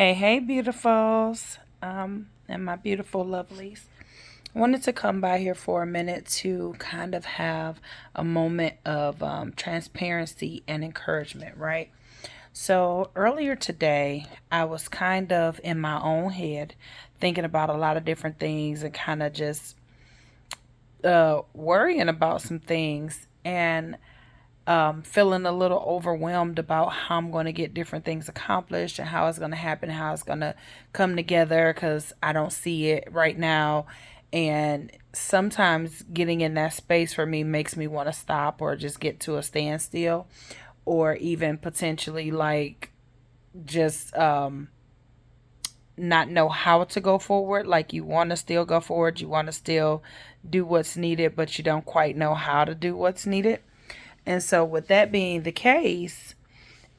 Hey, beautifuls, and my beautiful lovelies. I wanted to come by here for a minute to kind of have a moment of transparency and encouragement, right? So, earlier today, I was kind of in my own head thinking about a lot of different things and kind of just worrying about some things. And feeling a little overwhelmed about how I'm going to get different things accomplished and how it's going to happen, how it's going to come together because I don't see it right now. And sometimes getting in that space for me makes me want to stop or just get to a standstill or even potentially like just not know how to go forward. Like you want to still go forward, you want to still do what's needed, but you don't quite know how to do what's needed. And so, with that being the case,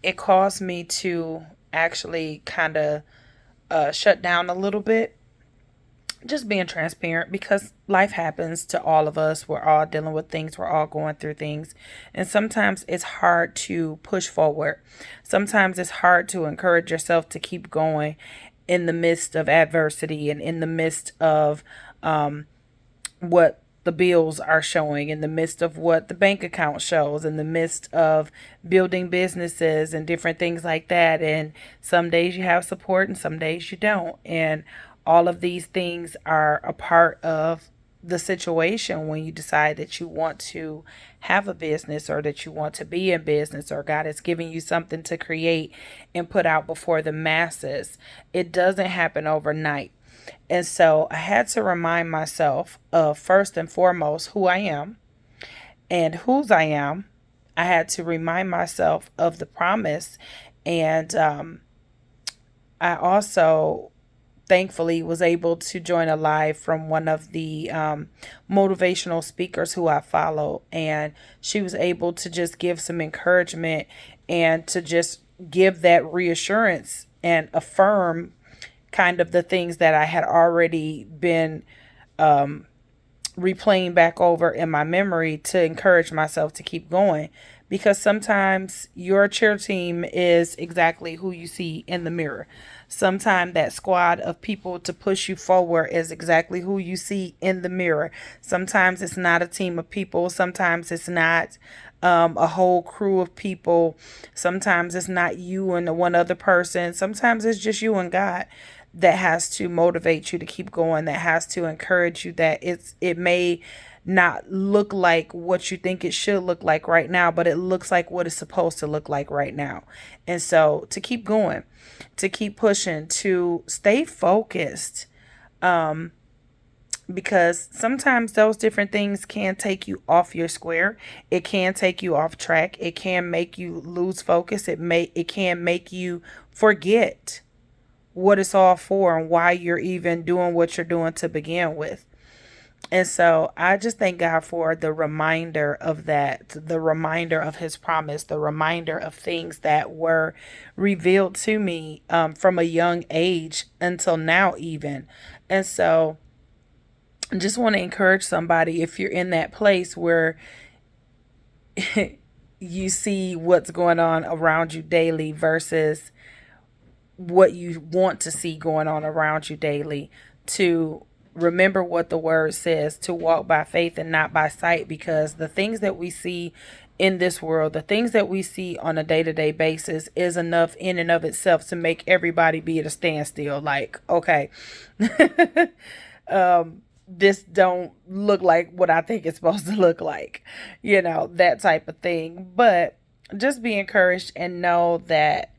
it caused me to actually kind of shut down a little bit, just being transparent because life happens to all of us. We're all dealing with things, we're all going through things. And sometimes it's hard to push forward. Sometimes it's hard to encourage yourself to keep going in the midst of adversity and in the midst of what the bills are showing, in the midst of what the bank account shows, in the midst of building businesses and different things like that. And some days you have support and some days you don't. And all of these things are a part of the situation when you decide that you want to have a business or that you want to be in business or God is giving you something to create and put out before the masses. It doesn't happen overnight. And so I had to remind myself of first and foremost who I am and whose I am. I had to remind myself of the promise. And I also thankfully was able to join a live from one of the motivational speakers who I follow. And she was able to just give some encouragement and to just give that reassurance and affirm kind of the things that I had already been replaying back over in my memory to encourage myself to keep going. Because sometimes your cheer team is exactly who you see in the mirror. Sometimes that squad of people to push you forward is exactly who you see in the mirror. Sometimes it's not a team of people. Sometimes it's not a whole crew of people. Sometimes it's not you and the one other person. Sometimes it's just you and God that has to motivate you to keep going, that has to encourage you that it may not look like what you think it should look like right now, but it looks like what it's supposed to look like right now. And so to keep going, to keep pushing, to stay focused, because sometimes those different things can take you off your square. It can take you off track. It can make you lose focus. It can make you forget what it's all for and why you're even doing what you're doing to begin with. And so I just thank God for the reminder of that, the reminder of his promise, the reminder of things that were revealed to me from a young age until now, even. And so I just want to encourage somebody if you're in that place where you see what's going on around you daily versus what you want to see going on around you daily, to remember what the word says, to walk by faith and not by sight, because the things that we see in this world, the things that we see on a day-to-day basis is enough in and of itself to make everybody be at a standstill. Like, okay, this don't look like what I think it's supposed to look like, that type of thing. But just be encouraged and know that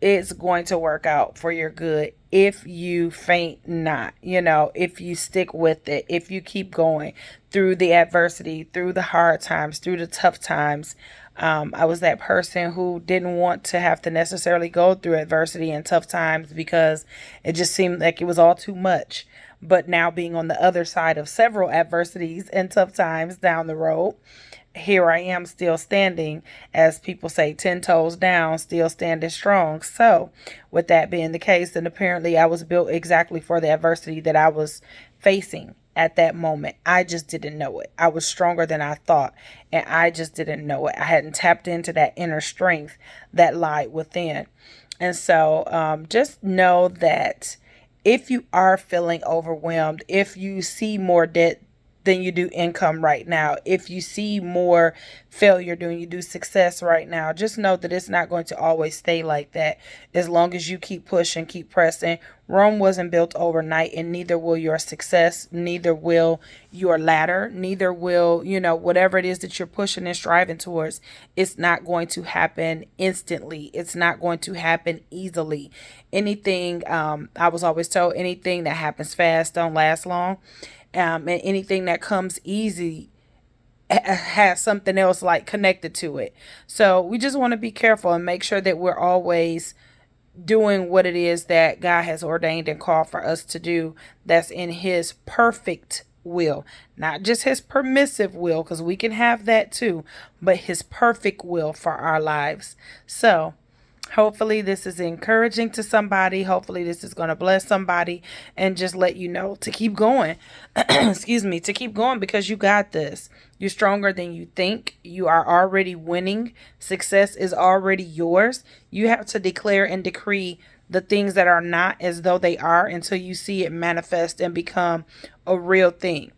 it's going to work out for your good if you faint not, if you stick with it, if you keep going through the adversity, through the hard times, through the tough times. I was that person who didn't want to have to necessarily go through adversity and tough times because it just seemed like it was all too much. But now being on the other side of several adversities and tough times down the road, here I am still standing, as people say, 10 toes down, still standing strong. So, with that being the case, then apparently I was built exactly for the adversity that I was facing at that moment. I just didn't know it. I was stronger than I thought, and I just didn't know it. I hadn't tapped into that inner strength that lied within. And so just know that if you are feeling overwhelmed, if you see more debt than you do income right now, if you see more failure than you do success right now, just know that it's not going to always stay like that. As long as you keep pushing, keep pressing. Rome wasn't built overnight, and neither will your success, neither will your ladder, neither will, whatever it is that you're pushing and striving towards. It's not going to happen instantly. It's not going to happen easily. Anything, I was always told, anything that happens fast don't last long. And anything that comes easy has something else like connected to it. So we just want to be careful and make sure that we're always doing what it is that God has ordained and called for us to do, that's in his perfect will, not just his permissive will, because we can have that too, but his perfect will for our lives. So hopefully this is encouraging to somebody. Hopefully this is going to bless somebody and just let you know to keep going. Excuse me, to keep going, because you got this. You're stronger than you think. You are already winning. Success is already yours. You have to declare and decree the things that are not as though they are until you see it manifest and become a real thing.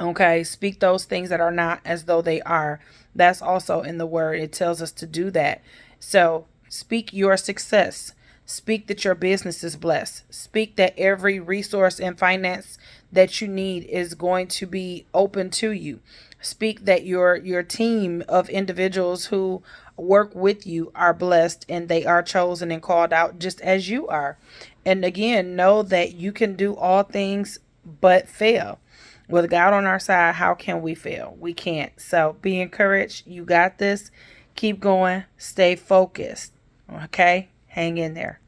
Okay, speak those things that are not as though they are. That's also in the word. It tells us to do that. So speak your success. Speak that your business is blessed. Speak that every resource and finance that you need is going to be open to you. Speak that your team of individuals who work with you are blessed and they are chosen and called out just as you are. And again, know that you can do all things but fail. With God on our side, how can we fail? We can't. So be encouraged. You got this. Keep going. Stay focused. Okay? Hang in there.